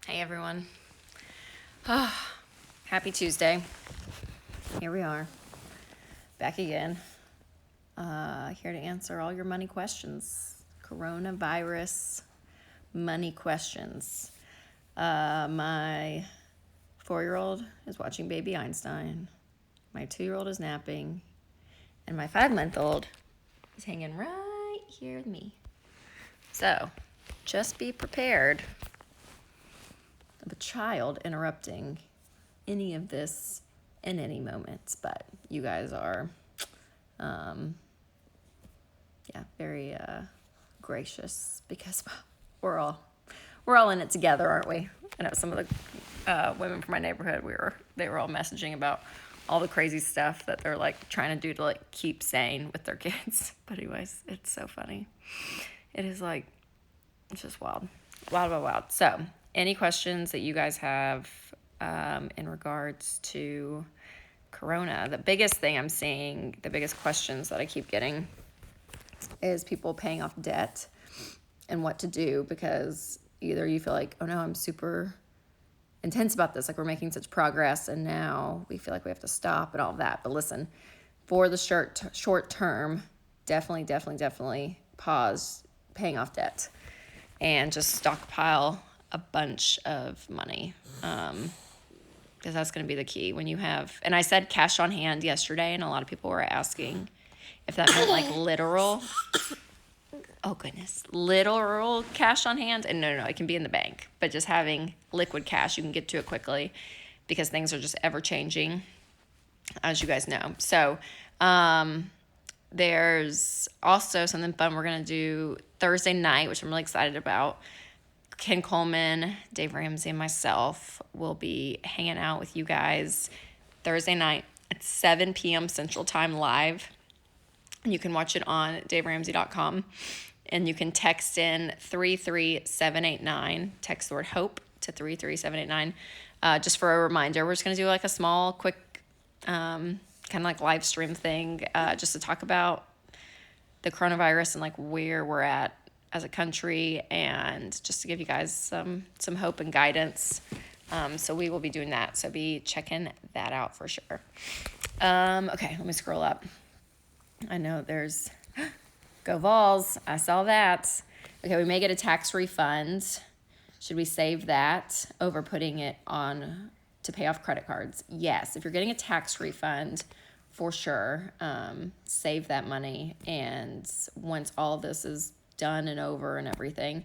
Hey everyone. Happy Tuesday. Here we are. Back again. Here to answer all your money questions. Coronavirus money questions. My 4-year-old is watching Baby Einstein. My 2-year-old is napping. And my 5-month-old is hanging right here with me. So, just be prepared of a child interrupting any of this in any moments, but you guys are very gracious because we're all in it together, aren't we? I know some of the women from my neighborhood, they were all messaging about all the crazy stuff that they're like trying to do to like keep sane with their kids. But anyways, it's so funny. It is like, it's just wild. So any questions that you guys have in regards to Corona? The biggest thing I'm seeing, the biggest questions that I keep getting is people paying off debt and what to do, because either you feel like, oh no, I'm super intense about this, like we're making such progress and now we feel like we have to stop and all of that. But listen, for the short term, definitely pause paying off debt and just stockpile a bunch of money, because that's going to be the key when you have, and I said cash on hand yesterday, and a lot of people were asking if that meant like literal cash on hand. And no, it can be in the bank, but just having liquid cash, you can get to it quickly because things are just ever changing, as you guys know. So there's also something fun we're going to do Thursday night, which I'm really excited about. Ken Coleman, Dave Ramsey, and myself will be hanging out with you guys Thursday night at 7 p.m. Central Time live. And you can watch it on daveramsey.com. And you can text in 33789. Text the word HOPE to 33789. Just for a reminder, we're just going to do like a small, quick, kind of like live stream thing, just to talk about the coronavirus and like where we're at as a country, and just to give you guys some hope and guidance. So we will be doing that. So be checking that out for sure. Okay, let me scroll up. I know there's go Vols. I saw that. Okay, we may get a tax refund. Should we save that over putting it on to pay off credit cards? Yes, if you're getting a tax refund, for sure, save that money. And once all of this is done and over and everything,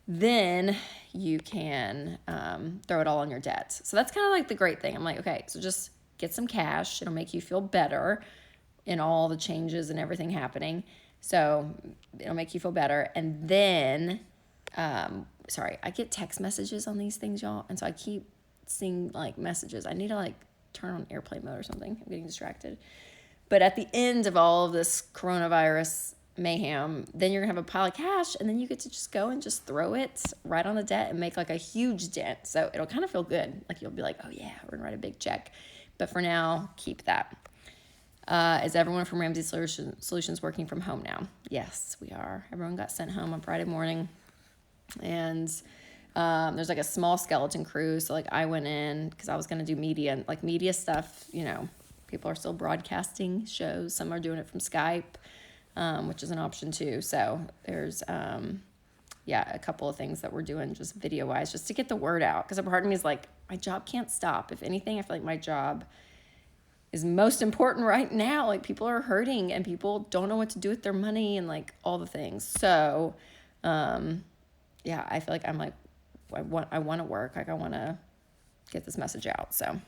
then you can throw it all on your debt. So that's kind of like the great thing. I'm like, okay, so just get some cash. It'll make you feel better in all the changes and everything happening. So it'll make you feel better. And then, I get text messages on these things, y'all. And so I keep seeing like messages. I need to like turn on airplane mode or something. I'm getting distracted. But at the end of all of this coronavirus mayhem, then you're gonna have a pile of cash, and then you get to just go and just throw it right on the debt and make like a huge dent. So it'll kind of feel good. Like you'll be like, oh yeah, we're gonna write a big check. But for now, keep that. Is everyone from Ramsey Solutions working from home now? Yes, we are. Everyone got sent home on Friday morning. And there's like a small skeleton crew. So like I went in because I was going to do media stuff. You know, people are still broadcasting shows. Some are doing it from Skype, which is an option too. So there's, a couple of things that we're doing just video-wise, just to get the word out. Because a part of me is like, my job can't stop. If anything, I feel like my job is most important right now. Like people are hurting and people don't know what to do with their money and like all the things. So, I feel like I'm like, I want to work. Like I want to get this message out. So,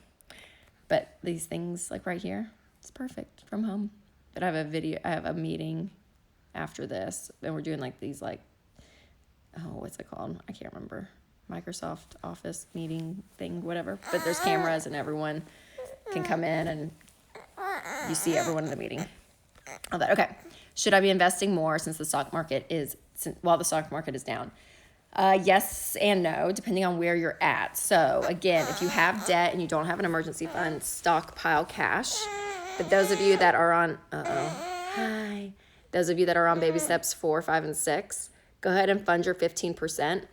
but these things like right here, it's perfect from home. But I have a meeting after this, and we're doing like these like, what's it called? I can't remember. Microsoft Office meeting thing, whatever. But there's cameras and everyone can come in and you see everyone in the meeting. All that. Okay. Should I be investing more while the stock market is down? Yes and no, depending on where you're at. So again, if you have debt and you don't have an emergency fund, stockpile cash. But those of you that are on, those of you that are on baby steps 4, 5, and 6, go ahead and fund your 15%.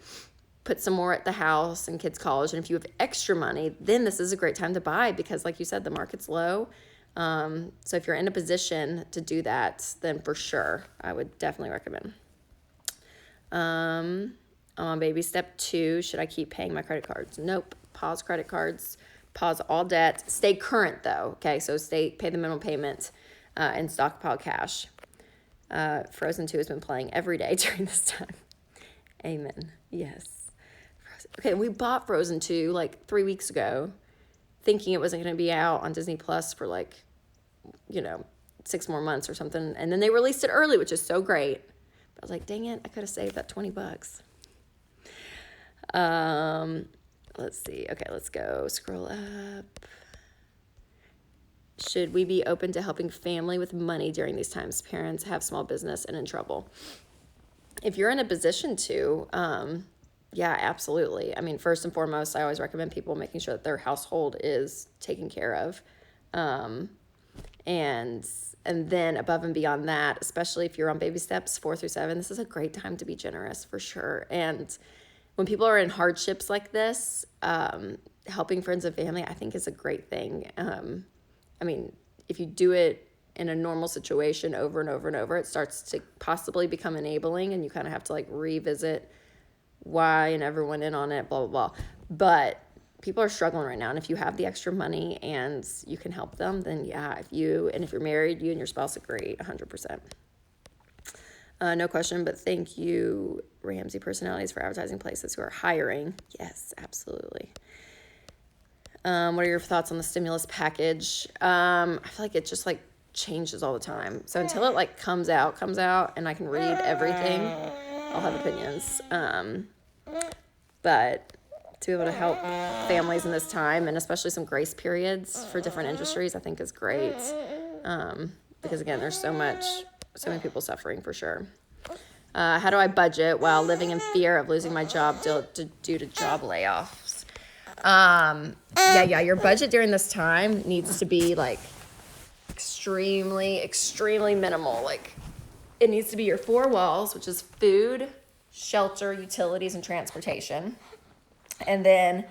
put some more at the house and kids' college. And if you have extra money, then this is a great time to buy because, like you said, the market's low. So if you're in a position to do that, then for sure, I would definitely recommend. I'm on baby step 2. Should I keep paying my credit cards? Nope. Pause credit cards. Pause all debt. Stay current though. Okay, so pay the minimum payment, and stockpile cash. Frozen 2 has been playing every day during this time. Amen. Yes. Okay, we bought Frozen 2 like 3 weeks ago, thinking it wasn't going to be out on Disney Plus for 6 more months or something. And then they released it early, which is so great. But I was like, dang it, I could have saved that $20. Let's see. Okay, let's go. Scroll up. Should we be open to helping family with money during these times? Parents have small business and in trouble. If you're in a position to, yeah, absolutely. I mean, first and foremost, I always recommend people making sure that their household is taken care of. And then above and beyond that, especially if you're on baby steps 4 through 7, this is a great time to be generous for sure. And when people are in hardships like this, helping friends and family, I think is a great thing. I mean, if you do it in a normal situation over and over and over, it starts to possibly become enabling, and you kind of have to revisit why and everyone in on it, blah, blah, blah. But people are struggling right now, and if you have the extra money and you can help them, then yeah, if you're married, you and your spouse agree 100%. No question, but thank you, Ramsey Personalities, for advertising places who are hiring. Yes, absolutely. What are your thoughts on the stimulus package? I feel like it just changes all the time. So until it comes out and I can read everything, I'll have opinions. But to be able to help families in this time, and especially some grace periods for different industries, I think is great. Because again, there's so many people suffering for sure. How do I budget while living in fear of losing my job due to job layoffs? Your budget during this time needs to be extremely, extremely minimal. It needs to be your 4 walls, which is food, shelter, utilities, and transportation. And then,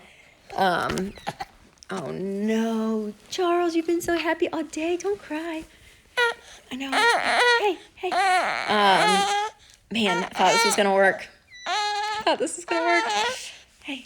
oh no, Charles, you've been so happy all day. Don't cry. I know. Hey. Man, I thought this was gonna work. Hey.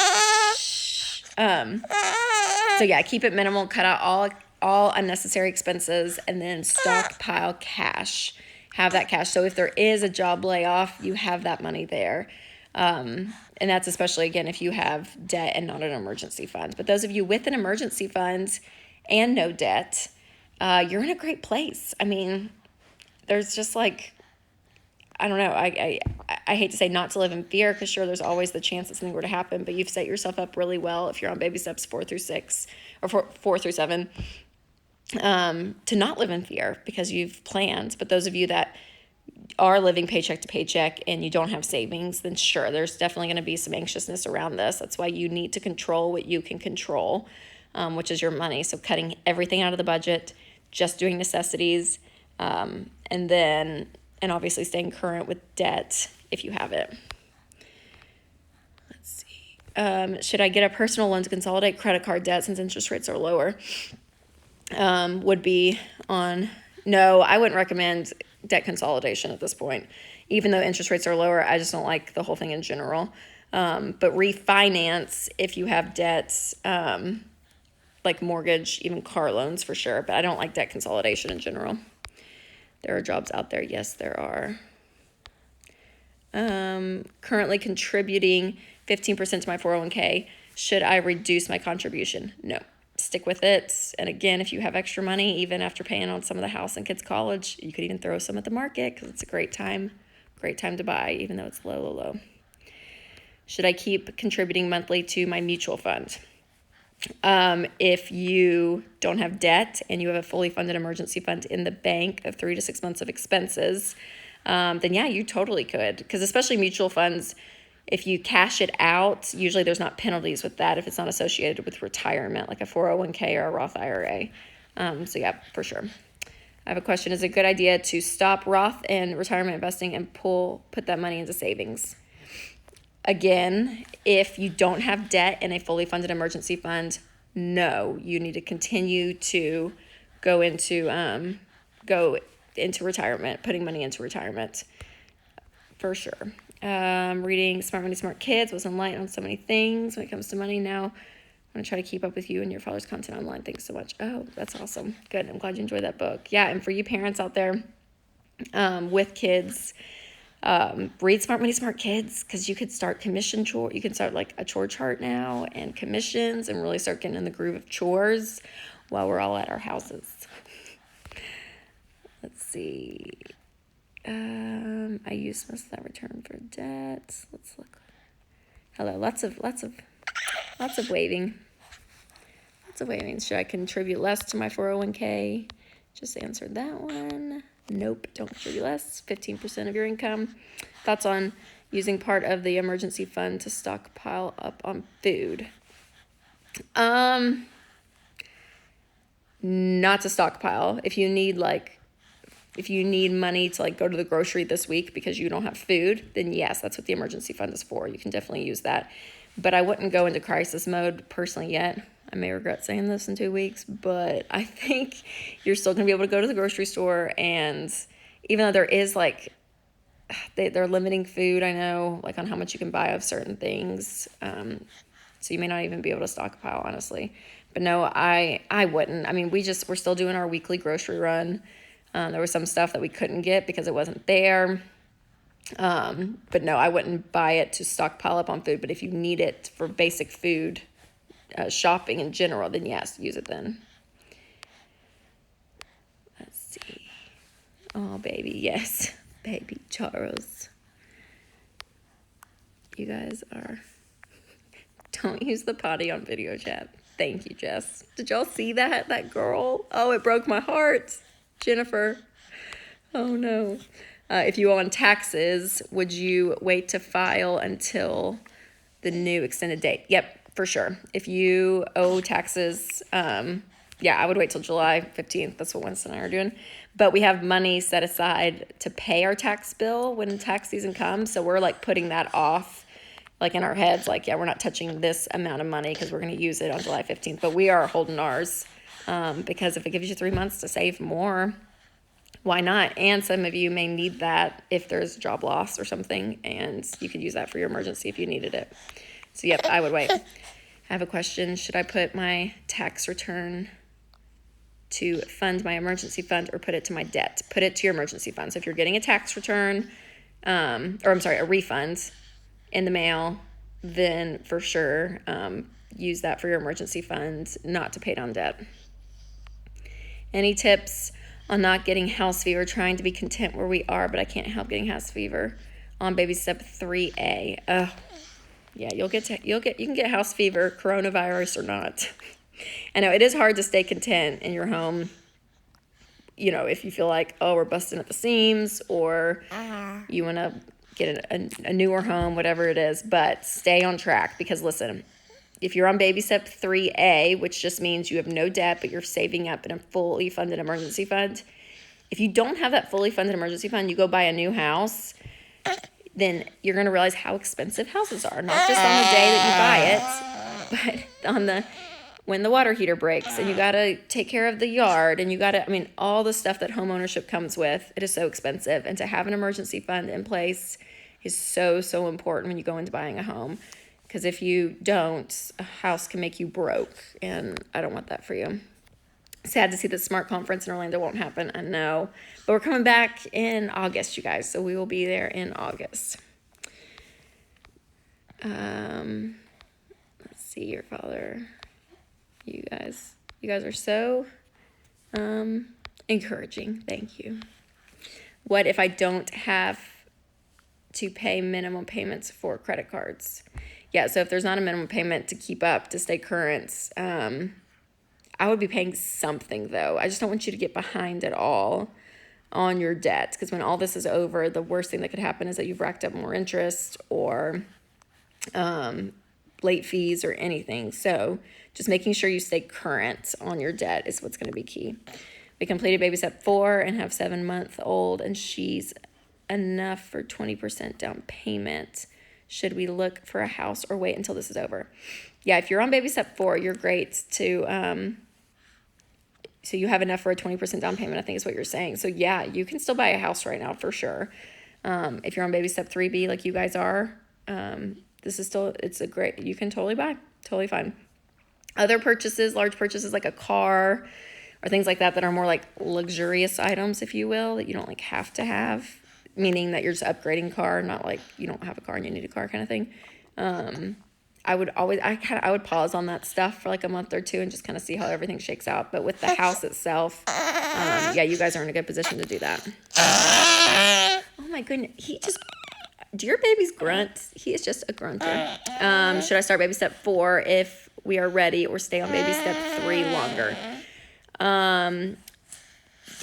So yeah, keep it minimal. Cut out all unnecessary expenses, and then stockpile cash. Have that cash. So if there is a job layoff, you have that money there. And that's especially, again, if you have debt and not an emergency fund. But those of you with an emergency fund and no debt, you're in a great place. I mean, there's just I don't know. I hate to say not to live in fear, because sure, there's always the chance that something were to happen, but you've set yourself up really well if you're on baby steps 4 through 6 or 4 through 7, to not live in fear because you've planned. But those of you that are living paycheck to paycheck and you don't have savings, then sure, there's definitely going to be some anxiousness around this. That's why you need to control what you can control, which is your money. So cutting everything out of the budget, just doing necessities, and obviously staying current with debt if you have it. Let's see. Should I get a personal loan to consolidate credit card debt since interest rates are lower? Would be on, no, I wouldn't recommend debt consolidation at this point. Even though interest rates are lower, I just don't like the whole thing in general. But refinance if you have debts, like mortgage, even car loans for sure. But I don't like debt consolidation in general. There are jobs out there. Yes, there are. Currently contributing 15% to my 401k. Should I reduce my contribution? No. Stick with it. And again, if you have extra money, even after paying on some of the house and kids' college, you could even throw some at the market because it's a great time to buy, even though it's low. Should I keep contributing monthly to my mutual fund? If you don't have debt and you have a fully funded emergency fund in the bank of 3 to 6 months of expenses, then yeah, you totally could. Because especially mutual funds, if you cash it out, usually there's not penalties with that if it's not associated with retirement, like a 401k or a Roth IRA. So yeah, for sure. I have a question. Is it a good idea to stop Roth and retirement investing and put that money into savings? Again, if you don't have debt in a fully funded emergency fund, no, you need to continue to go into retirement, putting money into retirement for sure. Reading Smart Money, Smart Kids was enlightened on so many things when it comes to money. Now I'm going to try to keep up with you and your father's content online. Thanks so much. Oh, that's awesome. Good. I'm glad you enjoyed that book. Yeah, and for you parents out there with kids, read Smart Money, Smart Kids, because you could start commission chore. You can start like a chore chart now and commissions and really start getting in the groove of chores while we're all at our houses. Let's see. I used most of that return for debt. Let's look. Hello, lots of waving. Lots of waving. Should I contribute less to my 401k? Just answered that one. Nope, don't contribute less. 15% of your income. Thoughts on using part of the emergency fund to stockpile up on food? Not to stockpile. If you need money to like go to the grocery this week because you don't have food, then yes, that's what the emergency fund is for. You can definitely use that. But I wouldn't go into crisis mode personally yet. I may regret saying this in 2 weeks, but I think you're still going to be able to go to the grocery store. And even though there is like, they're limiting food, I know, like on how much you can buy of certain things. So you may not even be able to stockpile, honestly. But no, I wouldn't. I mean, we're still doing our weekly grocery run. There was some stuff that we couldn't get because it wasn't there. But no, I wouldn't buy it to stockpile up on food. But if you need it for basic food, shopping in general, then yes, use it then. Let's see. Oh, baby, yes. Baby Charles. You guys are... Don't use the potty on video chat. Thank you, Jess. Did y'all see that? That girl? Oh, it broke my heart. Jennifer. Oh, no. If you owe on taxes, would you wait to file until the new extended date? Yep, for sure. If you owe taxes, yeah, I would wait till July 15th. That's what Winston and I are doing. But we have money set aside to pay our tax bill when tax season comes. So we're like putting that off, like in our heads, like, yeah, we're not touching this amount of money because we're going to use it on July 15th. But we are holding ours because if it gives you 3 months to save more, why not? And some of you may need that if there's job loss or something, and you could use that for your emergency if you needed it. So, yep, I would wait. I have a question. Should I put my tax return to fund my emergency fund or put it to my debt? Put it to your emergency fund. So if you're getting a tax return, a refund in the mail, then for sure use that for your emergency fund, not to pay down debt. Any tips on not getting house fever? Trying to be content where we are, but I can't help getting house fever on baby step 3A. Yeah, you can get house fever, coronavirus or not. I know it is hard to stay content in your home, you know, if you feel like, oh, we're busting at the seams, or you want to get a newer home, whatever it is, but stay on track. Because listen, if you're on baby step 3A, which just means you have no debt, but you're saving up in a fully funded emergency fund, if you don't have that fully funded emergency fund, you go buy a new house, then you're going to realize how expensive houses are. Not just on the day that you buy it, but when the water heater breaks and you got to take care of the yard and you got to, all the stuff that homeownership comes with, it is so expensive. And to have an emergency fund in place is so, so important when you go into buying a home. Because if you don't, a house can make you broke, and I don't want that for you. Sad to see the SMART conference in Orlando won't happen, I know. But we're coming back in August, you guys, so we will be there in August. Let's see, your father. You guys are so encouraging. Thank you. What if I don't have to pay minimum payments for credit cards? Yeah, so if there's not a minimum payment to keep up, to stay current, I would be paying something, though. I just don't want you to get behind at all on your debt, because when all this is over, the worst thing that could happen is that you've racked up more interest or late fees or anything. So just making sure you stay current on your debt is what's going to be key. We completed baby step 4 and have 7-month-old, and she's enough for 20% down payment. Should we look for a house or wait until this is over? Yeah, if you're on baby step 4, you're great to, so you have enough for a 20% down payment, I think is what you're saying. So yeah, you can still buy a house right now for sure. If you're on baby step 3B like you guys are, this is still, it's a great, you can totally buy, totally fine. Other purchases, large purchases like a car or things like that are more like luxurious items, if you will, that you don't like have to have, meaning that you're just upgrading car, not like you don't have a car and you need a car kind of thing. I would pause on that stuff for like a month or 2 and just kind of see how everything shakes out. But with the house itself, yeah, you guys are in a good position to do that. Oh my goodness, do your babies grunt? He is just a grunter. Should I start baby step 4 if we are ready, or stay on baby step 3 longer?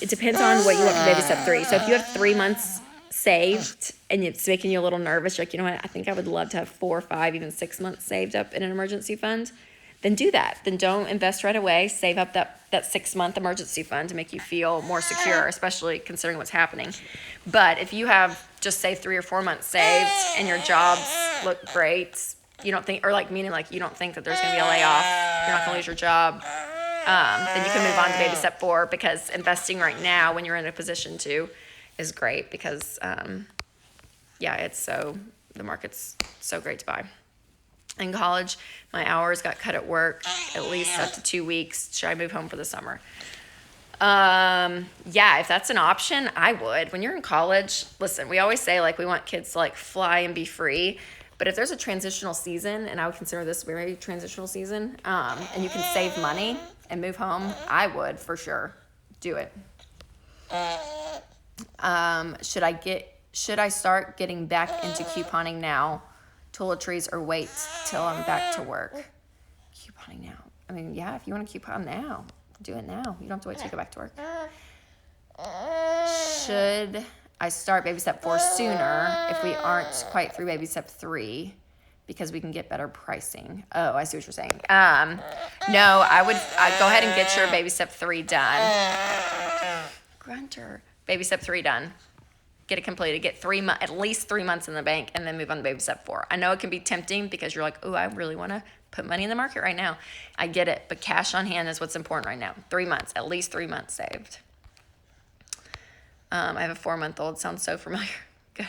It depends on what you want for baby step 3. So if you have 3 months saved and it's making you a little nervous, you're like, you know what, I think I would love to have 4 or 5, even 6 months saved up in an emergency fund, then do that. Then don't invest right away. Save up that 6-month emergency fund to make you feel more secure, especially considering what's happening. But if you have just say 3 or 4 months saved and your jobs look great, you don't think, or like meaning like you don't think that there's going to be a layoff, you're not going to lose your job, then you can move on to baby step 4, because investing right now when you're in a position to is great, because yeah, the market's so great to buy. In college, my hours got cut at work at least up to 2 weeks. Should I move home for the summer? Yeah, if that's an option, I would. When you're in college, listen, we always say like we want kids to like fly and be free. But if there's a transitional season, and I would consider this very transitional season, and you can save money and move home, I would for sure do it. Should I start getting back into couponing now, toiletries, or wait till I'm back to work? Couponing now. I mean, yeah, if you want to coupon now, do it now. You don't have to wait till you go back to work. Should I start baby step 4 sooner if we aren't quite through baby step 3, because we can get better pricing? Oh, I see what you're saying. No, I'd go ahead and get your baby step 3 done. Grunter. Baby step 3 done. Get it completed. Get at least 3 months in the bank, and then move on to baby step 4. I know it can be tempting because you're like, oh, I really want to put money in the market right now. I get it, but cash on hand is what's important right now. 3 months, at least 3 months saved. I have a 4-month-old. Sounds so familiar. Good.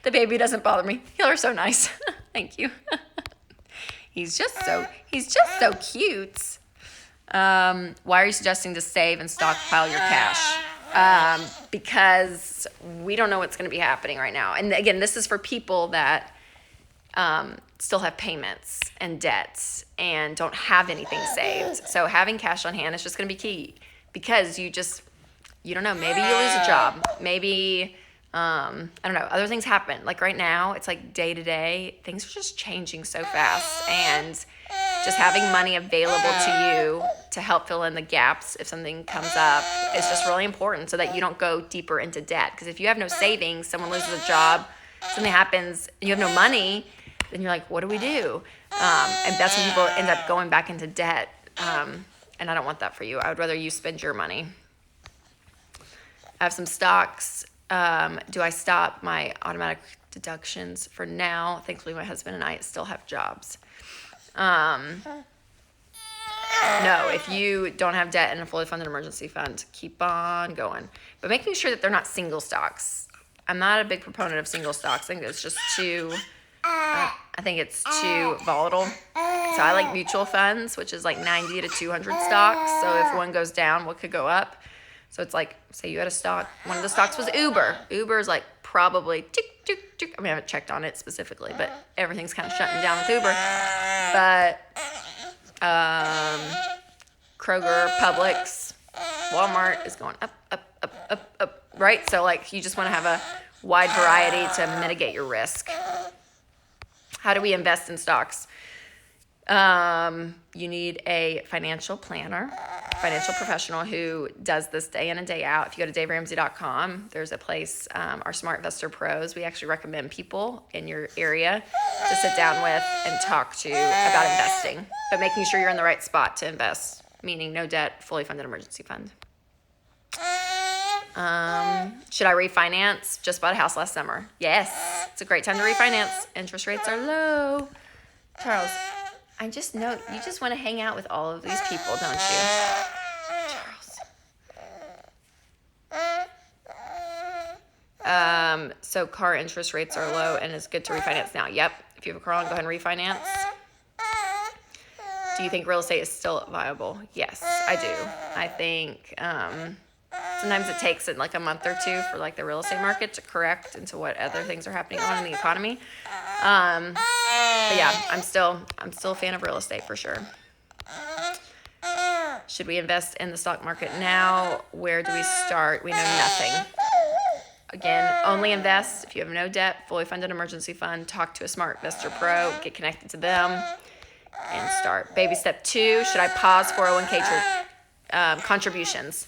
The baby doesn't bother me. Y'all are so nice. Thank you. He's just so cute. Why are you suggesting to save and stockpile your cash? Because we don't know what's going to be happening right now. And again, this is for people that still have payments and debts and don't have anything saved. So having cash on hand is just going to be key, because you don't know. Maybe you lose a job. Maybe, I don't know, other things happen. Like right now, it's like day to day, things are just changing so fast. And just having money available to you to help fill in the gaps if something comes up is just really important, so that you don't go deeper into debt. Because if you have no savings, someone loses a job, something happens, and you have no money, then you're like, what do we do? And that's when people end up going back into debt. And I don't want that for you. I would rather you spend your money. I have some stocks. Do I stop my automatic deductions for now? Thankfully, my husband and I still have jobs. No, if you don't have debt and a fully funded emergency fund, keep on going. But making sure that they're not single stocks. I'm not a big proponent of single stocks. I think it's just too volatile. So I like mutual funds, which is like 90 to 200 stocks. So if one goes down, what could go up? So it's like, say you had a stock, one of the stocks was Uber. Uber is like probably tick, tick, tick. I mean, I haven't checked on it specifically, but everything's kind of shutting down with Uber. But Kroger, Publix, Walmart is going up, up, up, up, up, right? So like you just want to have a wide variety to mitigate your risk. How do we invest in stocks? You need a financial planner, financial professional who does this day in and day out. If you go to daveramsey.com, there's a place, our Smart Investor Pros, we actually recommend people in your area to sit down with and talk to about investing, but making sure you're in the right spot to invest, meaning no debt, fully funded emergency fund. Should I refinance? Just bought a house last summer. Yes, it's a great time to refinance. Interest rates are low. Charles, I just know you just want to hang out with all of these people, don't you? Charles. So car interest rates are low and it's good to refinance now. Yep. If you have a car loan, go ahead and refinance. Do you think real estate is still viable? Yes, I do. I think sometimes it takes it like a month or two for like the real estate market to correct into what other things are happening on in the economy. But yeah, I'm still a fan of real estate for sure. Should we invest in the stock market now? Where do we start? We know nothing. Again, only invest if you have no debt, fully funded emergency fund, talk to a smart investor pro, get connected to them, and start. Baby step 2, should I pause 401k contributions?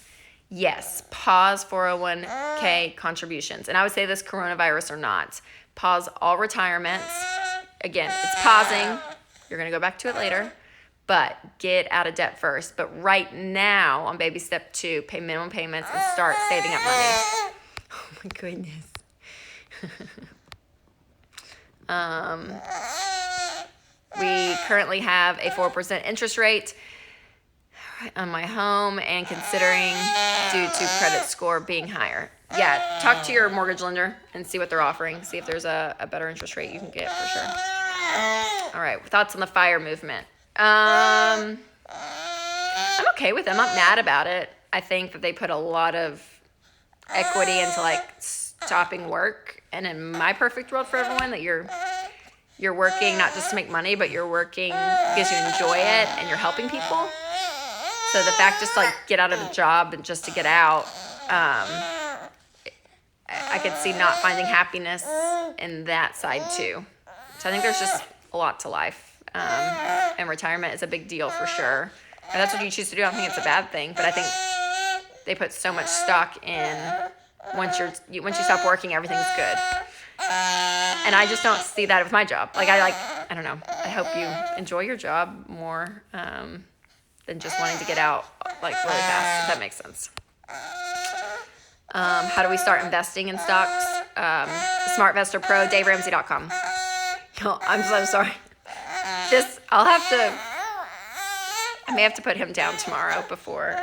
Yes, pause 401k contributions. And I would say this coronavirus or not, pause all retirements. Again, it's pausing. You're going to go back to it later, but get out of debt first. But right now on baby step 2, pay minimum payments and start saving up money. Oh my goodness. We currently have a 4% interest rate on my home and considering due to credit score being higher. Yeah, talk to your mortgage lender and see what they're offering. See if there's a better interest rate you can get for sure. All right, thoughts on the FIRE movement. I'm okay with it. I'm not mad about it. I think that they put a lot of equity into like stopping work, and in my perfect world for everyone, that you're working not just to make money, but you're working because you enjoy it and you're helping people. So the fact just to like get out of the job and just to get out, I could see not finding happiness in that side too. So I think there's just a lot to life, and retirement is a big deal for sure. And that's what you choose to do. I don't think it's a bad thing, but I think they put so much stock in once you stop working, everything's good. And I just don't see that with my job. I don't know. I hope you enjoy your job more than just wanting to get out like really fast, if that makes sense. How do we start investing in stocks? SmartVestor Pro, DaveRamsey.com. No, I'm so sorry. I may have to put him down tomorrow before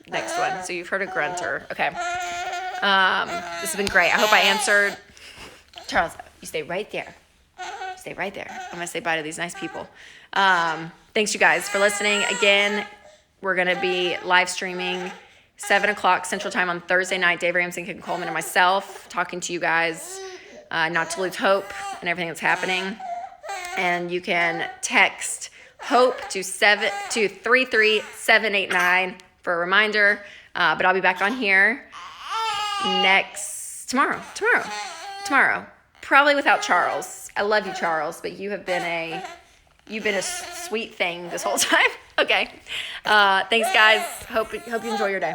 next one. So you've heard a grunter. Okay. This has been great. I hope I answered. Charles, you stay right there. Stay right there. I'm going to say bye to these nice people. Thanks, you guys, for listening. Again, we're going to be live streaming 7 o'clock Central Time on Thursday night. Dave Ramsey, Ken Coleman, and myself talking to you guys, not to lose hope and everything that's happening. And you can text HOPE to 33789 for a reminder. But I'll be back on here tomorrow. Probably without Charles. I love you, Charles, but you've been a sweet thing this whole time. Okay. Thanks, guys. Hope you enjoy your day.